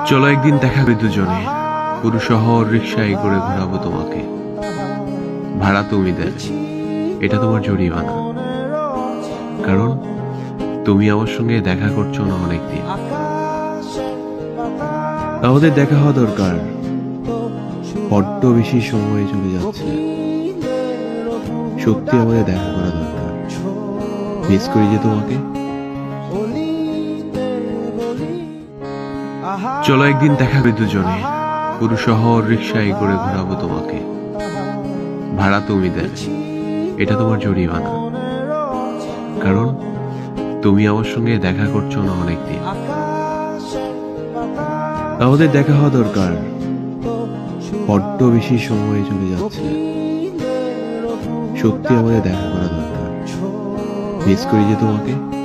চলো একদিন দেখা হবে দুজনে, পুরো শহর রিক্সায় করে ঘোরাবো তোমাকে। ভাড়া তুমি দেবে, এটা তোমার জরিমানা। কারণ তুমি আমার সঙ্গে দেখা করছো না অনেকদিন। আমাদের দেখা হওয়া দরকার, বড্ড বেশি সময় চলে যাচ্ছে। সত্যি আমাদের দেখা করা দরকার। মিস করি যে তোমাকে। চলো একদিন দেখা হবে দুজনে, পুরো শহর রিক্সায় করে ঘোরাবো তোমাকে। ভাড়া তুমি দেবে, এটা তোমার জরিমানা। কারণ তুমি আমার সঙ্গে দেখা করছো না অনেকদিন। আমাদের দেখা হওয়া দরকার, বড্ড বেশি সময় চলে যাচ্ছে। সত্যি আমাদের দেখা করা দরকার। মিস করি যে তোমাকে।